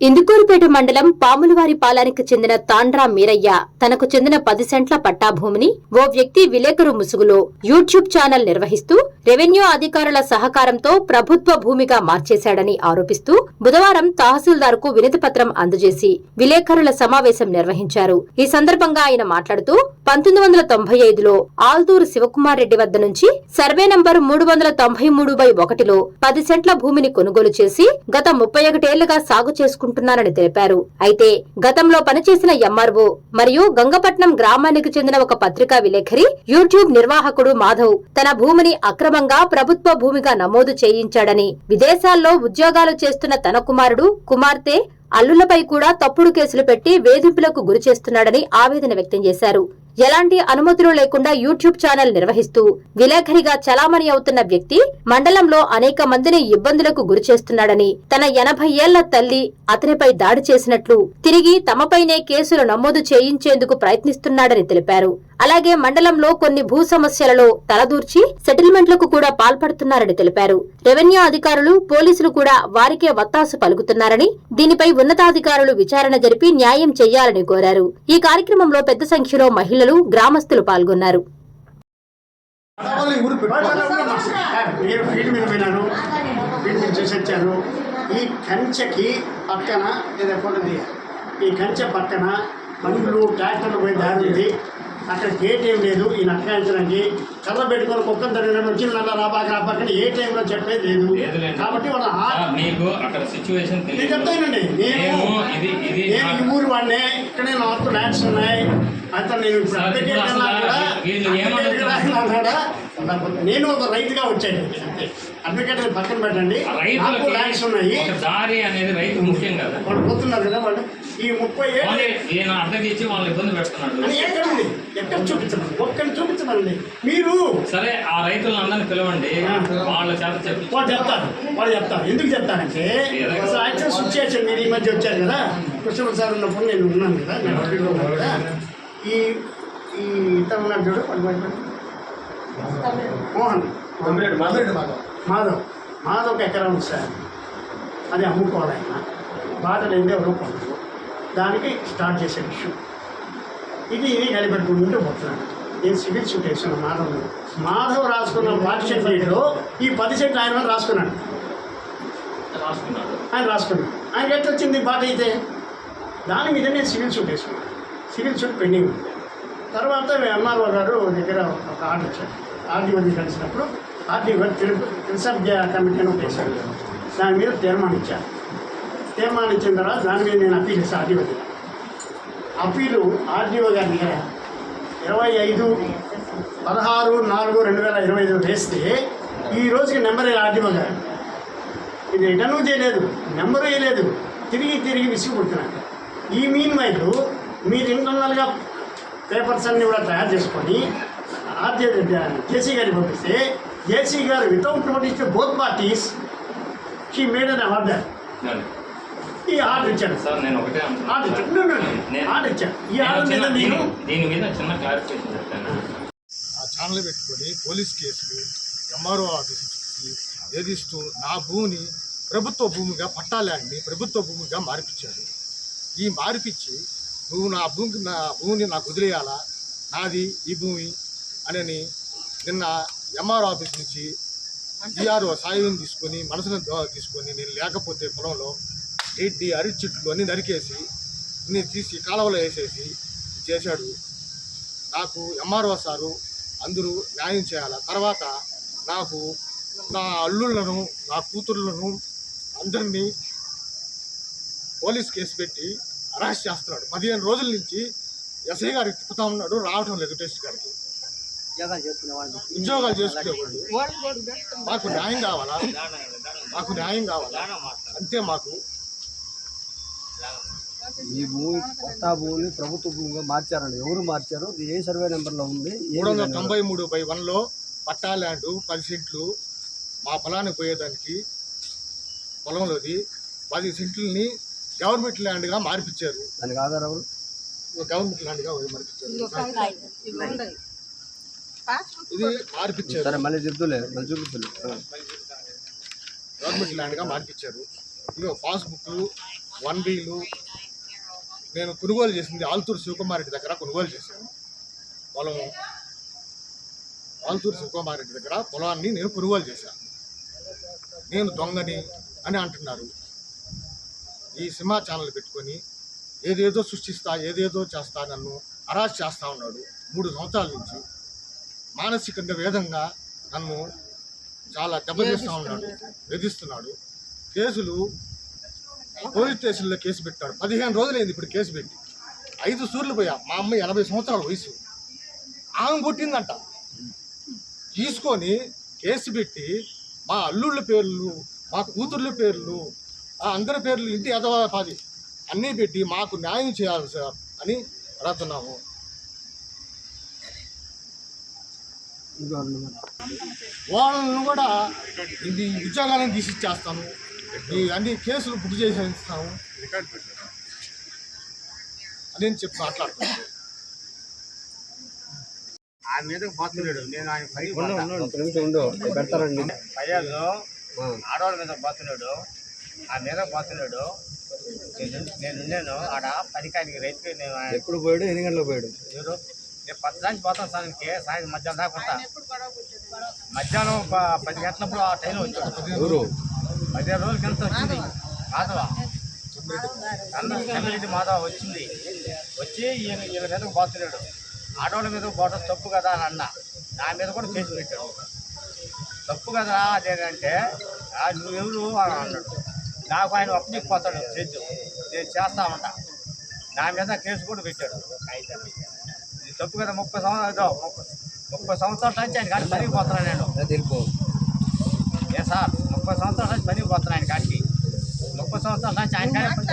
ఇందుకూరుపేట మండలం పాములవారిపాలెంకు చెందిన తాండ్రా మీరయ్య తనకు చెందిన 10 సెంట్ల పట్టా భూమిని ఓ వ్యక్తి విలేకరు ముసుగులో యూట్యూబ్ ఛానల్ నిర్వహిస్తూ రెవెన్యూ అధికారుల సహకారంతో ప్రభుత్వ భూమిగా మార్చేశాడని ఆరోపిస్తూ బుధవారం తహసీల్దార్కు వినతిపత్రం అందజేసి విలేకరుల సమావేశం నిర్వహించారు. ఈ సందర్భంగా ఆయన మాట్లాడుతూ 1995లో ఆల్దూరు శివకుమార్ రెడ్డి వద్ద నుంచి సర్వే నంబర్ 393/1లో 10 సెంట్ల భూమిని కొనుగోలు చేసి గత 31 ఏళ్లుగా సాగు చేసుకుంటున్నారని తెలిపారు. అయితే గతంలో పనిచేసిన ఎంఆర్ఓ మరియు గంగపట్నం గ్రామానికి చెందిన ఒక పత్రికా విలేకరి యూట్యూబ్ నిర్వాహకుడు మాధవ్ తన భూమిని అక్రమంగా ప్రభుత్వ భూమిగా నమోదు చేయించాడని, విదేశాల్లో ఉద్యోగాలు చేస్తున్న తన కుమారుడు, కుమార్తె, అల్లులపై కూడా తప్పుడు కేసులు పెట్టి వేధింపులకు గురి చేస్తున్నాడని ఆవేదన వ్యక్తం చేశారు. ఎలాంటి అనుమతులు లేకుండా యూట్యూబ్ ఛానల్ నిర్వహిస్తూ విలేకరిగా చలామణి అవుతున్న వ్యక్తి మండలంలో అనేక మందిని ఇబ్బందులకు గురి చేస్తున్నాడని, తన 80 ఏళ్ల తల్లి అతనిపై దాడి చేసినట్లు తిరిగి తమపైనే కేసులు నమోదు చేయించేందుకు ప్రయత్నిస్తున్నాడని తెలిపారు. అలాగే మండలంలో కొన్ని భూ సమస్యలలో తలదూర్చి సెటిల్మెంట్లకు కూడా పాల్పడుతున్నారని తెలిపారు. రెవెన్యూ అధికారులు, పోలీసులు కూడా వారికే వత్తాసు పలుకుతున్నారని, దీనిపై ఉన్నతాధికారులు విచారణ జరిపి న్యాయం చేయాలని కోరారు. ఈ కార్యక్రమంలో పెద్ద సంఖ్యలో మహిళలు, గ్రామస్తులు పాల్గొన్నారు. బండ్లు, ట్రాక్టర్లు పోయి దారి ఉంది. అక్కడ గేట్ ఏం లేదు. ఈ నట్టకాయించడానికి కర్ర పెట్టుకొని కుక్కను తగిన వచ్చి నల్ల రాబాక ఏ టైంలో చెప్పేది లేదు. కాబట్టి మీకు అక్కడ సిచ్యువేషన్ నేను చెప్తానండి. నేను ఈ ఊరు వాడినే, ఇక్కడే నాకు ల్యాండ్స్ ఉన్నాయి. అయితే నేను ఇప్పుడు నేను ఒక రైతుగా వచ్చాను. అడ్వకేట్ పక్కన పెట్టండి, నాకు ల్యాండ్స్ ఉన్నాయి. దారి అనేది రైతు ముఖ్యం కదా, వాళ్ళు పోతున్నారు కదా. వాళ్ళు ఈ 30 ఏళ్ళు అడ్డగించి వాళ్ళు ఇబ్బంది పెడుతున్నాడు. ఎక్కడ చూపించండి, ఒక్కరిని చూపించమండి. మీరు సరే ఆ రైతులను అందరినీ పిలవండి, వాళ్ళ చేత చెప్పి వాళ్ళు చెప్తారు. ఎందుకు చెప్తారంటే అసలు యాక్చువల్ సిచ్యువేషన్ మీరు ఈ మధ్య వచ్చారు కదా, కృష్ణ సార్ ఉన్నప్పుడు నేను ఉన్నాను కదా, నేను అడ్వకేట్లో ఉన్నాను కదా. ఈ ఇతను ఉన్నాడు చూడు, మోహన్ మాధవ్ ఒక ఎకరం ఉంది సార్. అది అమ్ముకోవాలి. ఆయన బాటలు ఏంటి ఎవరో కొనరు. దానికి స్టార్ట్ చేసే ఇష్యూ ఇది కలిపెట్టుకుంటూ పోతున్నాను. నేను సివిల్ సూట్ వేసుకున్నాను. మాధవ్ రాసుకున్న పార్టిషన్ డీడ్లో ఈ 10 సెంట్లు ఆయన రాసుకున్నాడు. ఆయన ఆయనకి ఎట్లా వచ్చింది బాట అయితే? దాని మీద నేను సివిల్ సూట్ వేసుకున్నాను. సివిల్ సూట్ పెండింగ్ ఉంది. తర్వాత ఎంఆర్ఓ గారు దగ్గర ఒక ఆర్డర్ ఇచ్చారు. ఆర్డీఓని కలిసినప్పుడు ఆర్డీఓ గారు రిసర్వ్ కమిటీ అని వేశారు. దాని మీద తీర్మానించారు. తీర్మానించిన తర్వాత దాని మీద నేను అప్పీల్ ఇస్తాను. ఆర్డీఓ అప్పీలు ఆర్డీఓ గారి దగ్గర 25/16/4/2025 వేస్తే ఈ రోజుకి నెంబర్ ఆర్డీఓ గారు ఇది రిటర్ను చేయలేదు, నెంబరు వేయలేదు. తిరిగి విసిగిపుడుతున్నాను. ఈ మీన్ వైపు మీరు ఇంటర్నల్గా పేపర్స్ అన్నీ కూడా తయారు చేసుకొని జేసీ గారికి పంపిస్తే జేసీ గారు without notice to both parties she made an order. ఈ ఆర్డర్ ఇచ్చాను సార్. నేను ఒకటే ఆర్డర్ ఇచ్చాను. ఈ ఆర్డర్ మీద నేను దీని మీద చిన్న క్లారిఫికేషన్ చెప్తాను. ఆ ఛానల్ పెట్టుకొని పోలీస్ కేసులు, ఎంఆర్ఓ ఆఫీస్కి వేధిస్తూ నా భూమిని ప్రభుత్వ భూమిగా, పట్టా ల్యాండ్ని ప్రభుత్వ భూమిగా మార్పించాడు. ఈ మార్పించి నువ్వు నా భూమిని నాకు వదిలేయాలా, నాది ఈ భూమి అని నిన్న ఎంఆర్ఓ ఆఫీస్ నుంచి డిఆర్ఓ సాయం తీసుకొని మనసును తీసుకొని నేను లేకపోతే పొలంలో అరటి చెట్లు అన్నీ నరికేసి నేను తీసి కాలువలో వేసేసి చేశాడు. నాకు ఎంఆర్ఓ సారు అందరూ న్యాయం చేయాలి. తర్వాత నాకు నా అల్లుళ్ళను, నా కూతుర్లను అందరినీ పోలీస్ కేసు పెట్టి అరెస్ట్ చేస్తున్నాడు. 15 రోజుల నుంచి ఎస్ఐ గారికి తిప్పుతా ఉన్నాడు, రావటం లేదు టెస్ట్ గారికి. ఉద్యోగాలు చేసుకునేవాళ్ళు మాకు న్యాయం కావాలా, అంతే. మాకు ఈ భూమి, పట్టా భూమిని ప్రభుత్వ భూమిగా మార్చారండి. ఎవరు మార్చారు? ఏ సర్వే నెంబర్లో ఉంది? 393/1లో పట్టా ల్యాండ్ 10 సెంట్లు మా పొలానికి పోయేదానికి పొలంలోది 10 సెంట్లని గవర్నమెంట్ ల్యాండ్గా మార్పించారు. దానికి ఆధారం గవర్నమెంట్ ల్యాండ్గా మార్పించారు. ఇది మార్పించారు. సరే మళ్ళీ చెప్తులే, మళ్ళీ చూపించలే. గవర్నమెంట్ ల్యాండ్గా మార్పించారు. ఇగో పాస్బుక్లు 1Bలు నేను కొనుగోలు చేసింది ఆల్తూరు శివకుమార్ రెడ్డి దగ్గర కొనుగోలు చేశాను. పొలము ఆల్తూరు శివకుమార్ రెడ్డి దగ్గర పొలాన్ని నేను కొనుగోలు చేశాను. నేను దొంగని అని అంటున్నారు. ఈ సినిమా ఛానల్ పెట్టుకొని ఏదేదో సృష్టిస్తా, ఏదేదో చేస్తా, నన్ను అరెస్ట్ చేస్తూ ఉన్నాడు. 3 సంవత్సరాల నుంచి మానసికంగా వేదంగా నన్ను చాలా దెబ్బతీస్తూ ఉన్నాడు, వేధిస్తున్నాడు. కేసులు పోలీస్ స్టేషన్లో కేసు పెట్టాడు. 15 రోజులైంది ఇప్పుడు కేసు పెట్టి. 5 సూర్లు పోయా. మా అమ్మ 80 సంవత్సరాల వయసు, ఆమె పుట్టిందంట. తీసుకొని కేసు పెట్టి మా అల్లుళ్ళ పేర్లు, మా కూతుర్ల పేర్లు, అందరి పేర్లు, ఇంటి యజమాని అన్నీ పెట్టి మాకు న్యాయం చేయాలి సార్ అని అడుగుతున్నాము. వాళ్ళను కూడా ఇది ఉద్యోగాలను తీసిచ్చేస్తాను, ఈ అన్ని కేసులు బుక్ చేసేస్తాము అని చెప్పి మాట్లాడుతున్నాను. ఆ మీద పోతున్నాడు. నేను ఆయన పెడతారండి. పయ్యాలు ఆడవాళ్ళ మీద పోతున్నాడు, ఆ మీద పోతున్నాడు. నేను ఉన్నాను ఆడ పనికాయనికి రైతుకి. నేను ఎప్పుడు పోయాడు? ఎన్ని గంటలకు పోయాడు? నేను 10 దానికి పోతాను సార్కి. సాయంత్రం మధ్యాహ్నం దాకా ఉంటా. మధ్యాహ్నం 10 గంటలప్పుడు ఆ టైంలో వచ్చాడు. ఎవరు? 15 రోజుల కింద వచ్చింది మాధవ, చెన్నరెడ్డి మాధవ వచ్చింది. వచ్చి ఈయన మీదకు పోతున్నాడు. ఆడవాళ్ళ మీద పోవడం తప్పు కదా అని అన్న. నా మీద కూడా కేసు పెట్టాడు. తప్పు కదా అదేంటంటే నువ్వెవరు అని అన్నాడు. నాకు ఆయన అప్పచెప్పిపోతాడు చేద్దు, నేను చేస్తా ఉంటా. నా మీద కేసు కూడా పెట్టాడు. ఇది తప్పు కదా. 30 సంవత్సరాల నుంచి ఆయన కాడికి పనికి పోతున్నాను నేను. ఏ సార్ 30 సంవత్సరాల నుంచి పనికి పోతున్నాను ఆయన కాడికి. 30 సంవత్సరాల నుంచి ఆయన కాడికి పని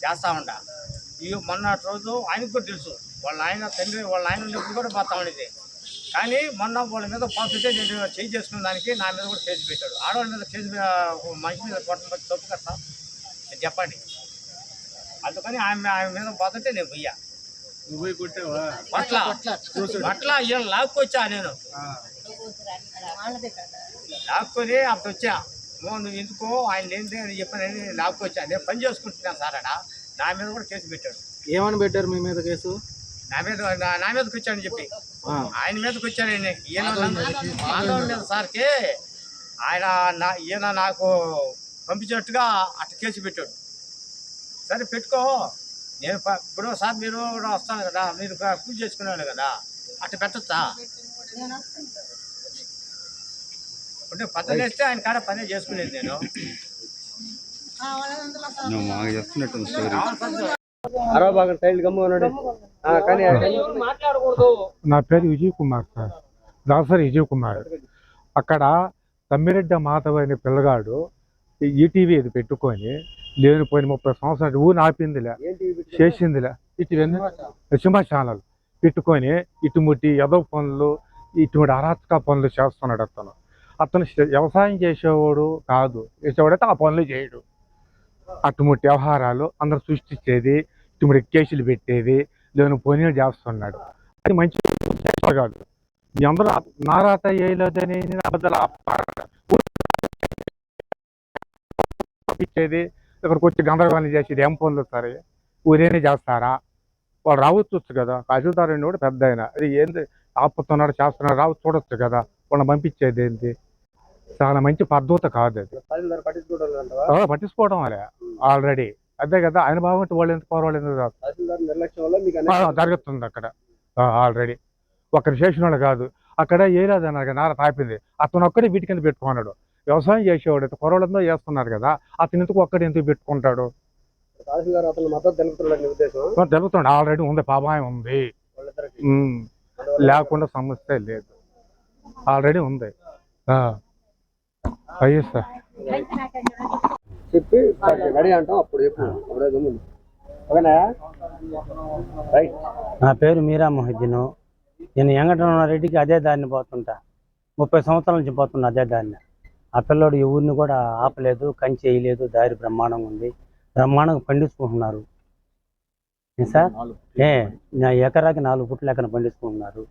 చేస్తా ఉంటా. ఈ మొన్నటి రోజు ఆయనకు కూడా తెలుసు, వాళ్ళ ఆయన తండ్రి వాళ్ళ ఆయన ఉన్నప్పుడు కూడా పోతా ఉండేది. కానీ మొన్న వాళ్ళ మీద పోతుంటే నేను చేంజ్ చేసుకున్న దానికి నా మీద కూడా కేసు పెట్టాడు. ఆడవాళ్ళ మీద కేసు, మనిషి మీద కొట్టడం తప్పు కదా సార్ చెప్పండి. అందుకని ఆయన మీద పోతుంటే నేను పోయా. అట్లా ఈయన లాక్కొచ్చా. నేను లాక్కొని అప్పుడు వచ్చా. నువ్వు ఎందుకో ఆయన ఏంటి అని చెప్పానని లాక్కొచ్చా. నేను పని చేసుకుంటున్నాను సార్ అడా. నా మీద కూడా కేసు పెట్టాడు. ఏమని పెట్టారు మీ మీద కేసు? నా మీదకి వచ్చాడని చెప్పి ఆయన మీదకి వచ్చాడండి. ఈయన మాధవ మీద సార్కి ఈయన నాకు పంపించినట్టుగా అట్ట కేసు పెట్టాడు. సరే పెట్టుకో, నేను ఇప్పుడు సార్ మీరు కూడా వస్తాను కదా, మీరు పూజ చేసుకున్నాను కదా, అట్ట పెట్టచ్చా అంటే పద్ధతి వేస్తే ఆయన కాడ పనే చేసుకునేది. నేను నా పేరు విజయ్ కుమార్ సార్, దాసరి విజయ్ కుమార్. అక్కడ తమ్మిరెడ్డి మాధవ్ అనే పిల్లగాడు ఈటీవీ ఇది పెట్టుకొని లేనిపోయిన 30 సంవత్సరాలు ఊరిని ఆపిందిలే, చేసిందిలే. ఇటువంటి సినిమా ఛానల్ పెట్టుకొని ఇటువంటి ఎదవ పనులు, ఇటువంటి అరాచక పనులు చేస్తున్నాడు. అతను వ్యవసాయం చేసేవాడు కాదు, చేసేవాడైతే ఆ పనులు చేయడు. అటువంటి వ్యవహారాలు అందరు సృష్టించేది, ఇటువంటి కేసులు పెట్టేది, లేని పనులు చేస్తున్నాడు. అది మంచి కాదు. మీ అందరూ నారాత వేయలేదని అబద్ధాలు ఇచ్చేది, ఇక్కడికి వచ్చి గందరగోళం చేసేది ఏం పనులు సరే ఊరేనే చేస్తారా? వాళ్ళు రావచ్చు కదా. తహసీల్దార్ కూడా పెద్ద ఆయన, అది ఏంది ఆపుతున్నాడు చేస్తున్నాడు, రావచ్చు చూడొచ్చు కదా. వాళ్ళని పంపించేది ఏంటి? చాలా మంచి పద్ధతి కాదు అది. పట్టించుకోవడం అలే ఆల్రెడీ అదే కదా. ఆయన బాగుంటే వాళ్ళు ఎందుకు పర్వాలేదు జరుగుతుంది అక్కడ ఆల్రెడీ. ఒకరి చేసిన వాళ్ళు కాదు అక్కడ ఏలేదు అన్నారు కదా, నార తాపింది. అతను ఒక్కడే వీటి కింద పెట్టుకున్నాడు. వ్యవసాయం చేసేవాడు అయితే పొరవడంతో చేస్తున్నారు కదా, అతను ఎందుకు ఒక్కడే ఎందుకు పెట్టుకుంటాడు? తెలుగుతుండే ఆల్రెడీ ఉంది, పాపాయం ఉంది, లేకుండా సమస్య లేదు, ఆల్రెడీ ఉంది. అయ్యే సార్ చెప్పి రెడీ అంటాం అప్పుడు చెప్పు. నా పేరు మీరా మొహిద్దీన్. నేను వెంకటరమణారెడ్డికి అదే దారిని పోతుంటా. 30 సంవత్సరాల నుంచి పోతున్నా అదే దారిని. ఆ పిల్లోడు ఎవరిని కూడా ఆపలేదు, కంచి వేయలేదు. దారి బ్రహ్మాండంగా ఉంది, బ్రహ్మాండంగా పండించుకుంటున్నారు సార్. నా ఎకరాకి 4 ఫుట్ల లెక్కన పండించుకుంటున్నారు.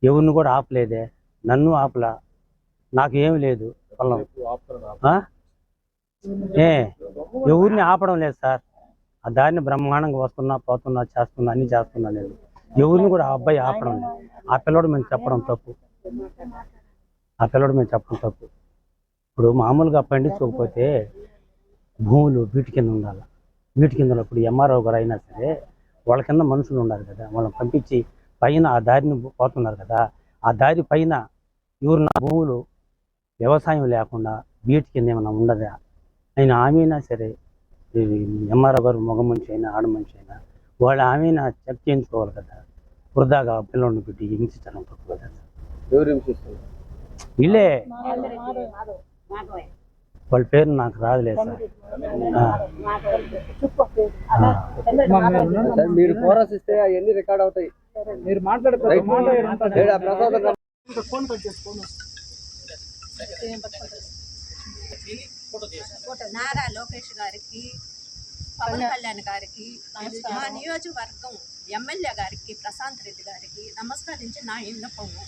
ఎవరిని కూడా ఆపలేదే, నన్ను ఆపలా, నాకు ఏమి లేదు పొలం. ఎవరిని ఆపడం లేదు సార్. ఆ దారిని బ్రహ్మాండంగా వస్తున్నా పోతున్నా చేస్తున్నా అన్ని చేస్తున్నా లేదు. ఎవరిని కూడా ఆ అబ్బాయి ఆపడం లేదు. ఆ పిల్లడు మేము చెప్పడం తప్పు. ఇప్పుడు మామూలుగా పండించకపోతే భూములు వీటి కింద ఉండాలి. వీటి కింద ఇప్పుడు ఎంఆర్ఓ గారు అయినా సరే వాళ్ళ కింద మనుషులు ఉండాలి కదా. వాళ్ళని పంపించి పైన ఆ దారిని పోతున్నారు కదా, ఆ దారి పైన ఎవరు భూములు వ్యవసాయం లేకుండా వీటి కింద ఏమైనా ఉండదా? ఆయన ఆమెనా సరే, ఎంఆర్ఓ గారు మగ మనిషి అయినా ఆడ మనిషి అయినా వాళ్ళు ఆమెనా చెక్ చేయించుకోవాలి కదా. వృధాగా పిల్లల్ని పెట్టి హింసించడం తప్పు కదా. ఎవరు హింసిస్తారు? వీళ్ళే, వాళ్ళ పేరు నాకు రాదులేదు సార్. సార్ మీరు కోరస్ ఇస్తే అవన్నీ రికార్డ్ అవుతాయి. మీరు ప్రసాదం నారా లోకేష్ గారికి, పవన్ కళ్యాణ్ గారికి, మా నియోజకవర్గం ఎమ్మెల్యే గారికి, ప్రశాంత్ రెడ్డి గారికి నమస్కరించి నా విన్నపము,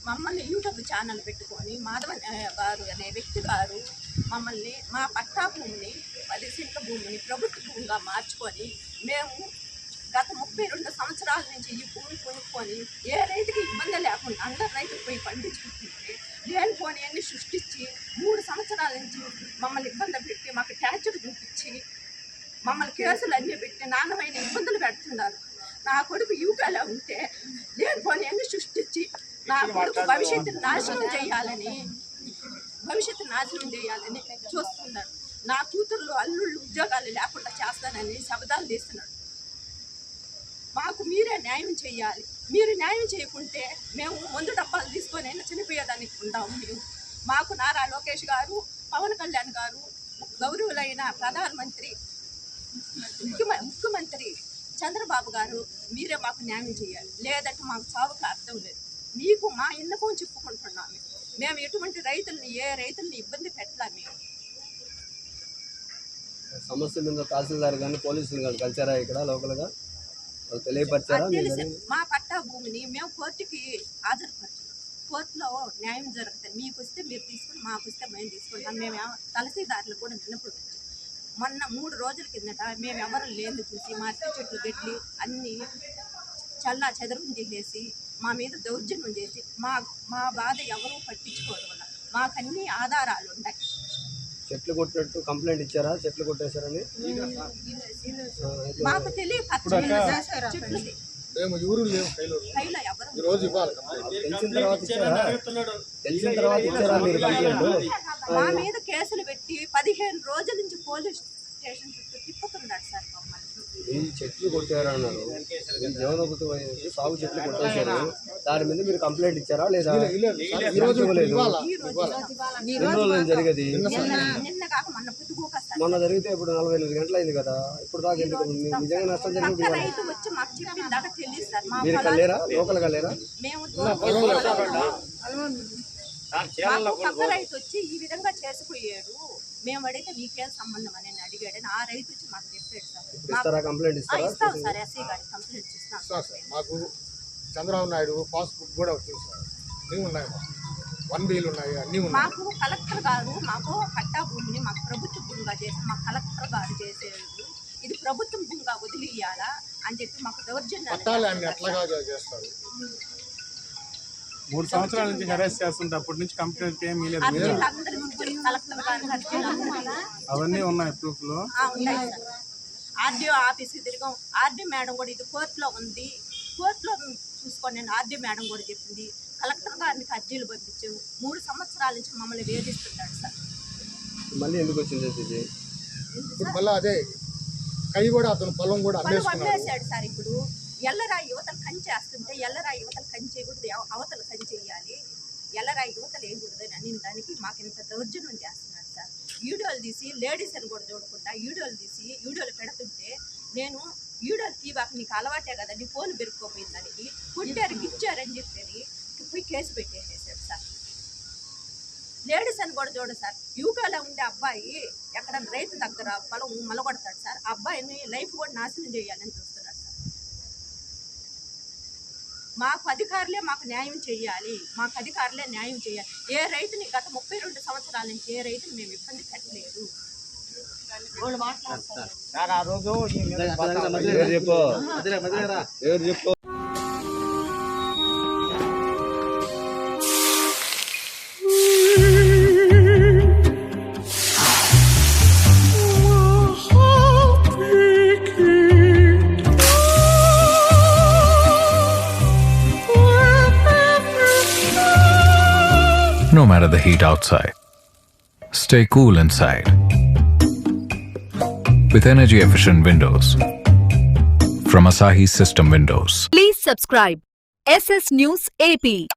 మమ్మల్ని యూట్యూబ్ ఛానల్ పెట్టుకొని మాధవ గారు అనే వ్యక్తి గారు మమ్మల్ని మా పట్టా భూమిని 10 సెంట్ల భూమిని ప్రభుత్వ భూమిగా మార్చుకొని మేము గత 32 సంవత్సరాల నుంచి ఈ భూమి కొనుక్కొని ఏ రైతుకి ఇబ్బంది లేకుండా అందరు రైతులు పోయి పండించుకుంటుంటే లేనిపోని అన్ని సృష్టించి 3 సంవత్సరాల నుంచి మమ్మల్ని ఇబ్బంది పెట్టి మాకు ట్యాక్సులు చూపించి మమ్మల్ని కేసులు అన్నీ పెట్టి నాన్నమైన ఇబ్బందులు పెడుతున్నారు. నా కొడుకు యూకేలో ఉంటే లేనిపోని అన్ని సృష్టించి నా కొడుకు భవిష్యత్తును నాశనం చేయాలని చూస్తున్నారు. నా కూతుర్లు అల్లుళ్ళు ఉద్యోగాలు లేకుండా చేస్తానని శబ్దాలు తీస్తున్నాడు. మాకు మీరే న్యాయం చేయాలి. మీరు న్యాయం చేయకుంటే మేము మందు డబ్బాలు తీసుకొని అయినా చనిపోయేదానికి ఉంటాము. మేము మాకు నారా లోకేష్ గారు, పవన్ కళ్యాణ్ గారు, గౌరవులైన ప్రధానమంత్రి, ముఖ్యమంత్రి చంద్రబాబు గారు మీరే మాకు న్యాయం చేయాలి. లేదంటే మాకు చావుకు అర్థం లేదు. మీకు మా ఎన్నకం చెప్పుకుంటున్నాము. మేము ఎటువంటి రైతుల్ని ఏ రైతుల్ని ఇబ్బంది పెట్టలేము. మేము సమస్య మీద తహసీల్దార్ కానీ పోలీసులు కానీ కలిసారా ఇక్కడ లోకల్గా తెలియపరిచారా? మా పట్టా భూమిని మేము కోర్టుకి హాజరుపరచాం. కోర్టులో న్యాయం జరుగుతుంది. మీకు వస్తే మీరు తీసుకుని, మాకు వస్తే మేము తీసుకుంటాం. మేము తహసీల్దారులు కూడా విన్నపించాం. మొన్న 3 రోజుల కిందట మేము ఎవరు లేని చూసి మా చెట్లు గడ్డి అన్నీ చల్లా చెదరం చేసేసి మా మీద దౌర్జన్యం చేసి మా బాధ ఎవరూ పట్టించుకోవడం వల్ల మాకన్నీ ఆధారాలు ఉన్నాయి. చెట్లు కొట్టినట్టు కంప్లైంట్ ఇచ్చారా? చెట్లు కొట్టేశారని మాకు తెలియదు. తెలిసిన తర్వాత ఇచ్చారా మీరు కంప్లైంట్? మా మీద కేసులు పెట్టి 15 రోజుల నుంచి పోలీస్ స్టేషన్ చుట్టూ తిప్పుతున్నాడు సార్. ఈ చెట్లు కొట్టారన్నారు, జీవనోపాధి సాగు చెట్లు కొట్టేశారు. దాని మీద మీరు కంప్లైంట్ ఇచ్చారా లేదా? ఈ రోజు ఇవ్వలేదు. ఎన్ని రోజులు జరిగేది? మొన్న జరిగితే ఇప్పుడు 48 గంటలు అయింది కదా. ఇప్పుడు దాకా ఎందుకు నిజంగా నష్టం జరిగింది? మీరు కలేరా? లోకల్ కలేరా? పక్క రైతు వచ్చి ఈ విధంగా చేసిపోయాడు, మేము అడిగితే మీకేం సంబంధం అని అడిగాడు. ఆ రైతు వచ్చి మాకు చెప్పాడు సార్. కంప్లైంట్ ఇస్తారా? ఇస్తాం సార్, ఎస్సీ గారికి కంప్లైంట్ ఇస్తాం. మాకు చంద్రబాబు నాయుడు పాస్బుక్ కూడా వచ్చింది సార్. అన్నీ ఉన్నాయి, 1 బిల్ ఉన్నాయి, అన్నీ ఉన్నాయి. మాకు కలెక్టర్ గారు మాకు పట్టా భూమిని మాకు ప్రభుత్వ భూమిగా చేసి మా కలెక్టర్ గారు చేసేది ఇది ప్రభుత్వం భూమిగా వదిలియాలా అని చెప్పి మాకు దౌర్జన్యం ఎట్లాగా చేస్తారు. 3 సంవత్సరాల నుంచి హెరాస్ చేస్తుంటే అప్పటి నుంచి కంప్లైంట్ ఏమీ లేదు. అవన్నీ ఉన్నాయి ప్రూఫ్ లో. ఆర్డీఓ ఆఫీస్కి తిరిగాం. ఆర్డీ మేడం కూడా ఇది కోర్టులో ఉంది, కోర్టులో చూసుకోండి నేను ఆర్డీ మేడం కూడా చెప్పింది. కలెక్టర్ గారికి అర్జీలు పంపించాము. 3 సంవత్సరాల నుంచి మమ్మల్ని వేధిస్తున్నాడు సార్. మళ్ళీ ఎందుకు వచ్చింది ఇది? ఇప్పుడు మళ్ళీ అదే కై కూడా అతను పొలం కూడా అమ్మేశాడు సార్. ఇప్పుడు ఎల్లరాయి యువతలు కంచె వేస్తుంటే ఎల్లరాయి యువతలు కంచె వేయకూడదు, అవతలు కంచె వేయాలి, ఎల్లరాయి యువతలు వేయకూడదు అని దానికి మాకు ఇంత దౌర్జన్యం చేస్తున్నాడు సార్. వీడియోలు తీసి లేడీస్ అని కూడా చూడకుండా వీడియోలు తీసి వీడియోలు పెడుతుంటే నేను వీడియోలు తీవాక నీకు అలవాటే కదా, నీ ఫోన్ పెరుక్కోపోయిందానికి కొట్టారు గిచ్చారని చెప్పి పోయి కేసు పెట్టేసేసాడు సార్. లేడీస్ అని కూడా చూడ సార్. యూకేలో ఉండే అబ్బాయి ఎక్కడ రైతు దగ్గర పొలం మలగొడతాడు సార్. ఆ అబ్బాయిని లైఫ్ కూడా నాశనం చేయాలని చూస్తున్నాడు సార్. మాకు అధికారులే మాకు న్యాయం చేయాలి, మాకు అధికారులే న్యాయం చేయాలి. ఏ రైతుని గత 32 సంవత్సరాల నుంచి ఏ రైతుని మేము ఇబ్బంది పెట్టలేదు. వాళ్ళు మాట్లాడతారు సార్ ఆ రోజు ఈ మీద చెప్పు No matter the heat outside, stay cool inside with energy efficient windows from Asahi System Windows. Please subscribe SS News AP.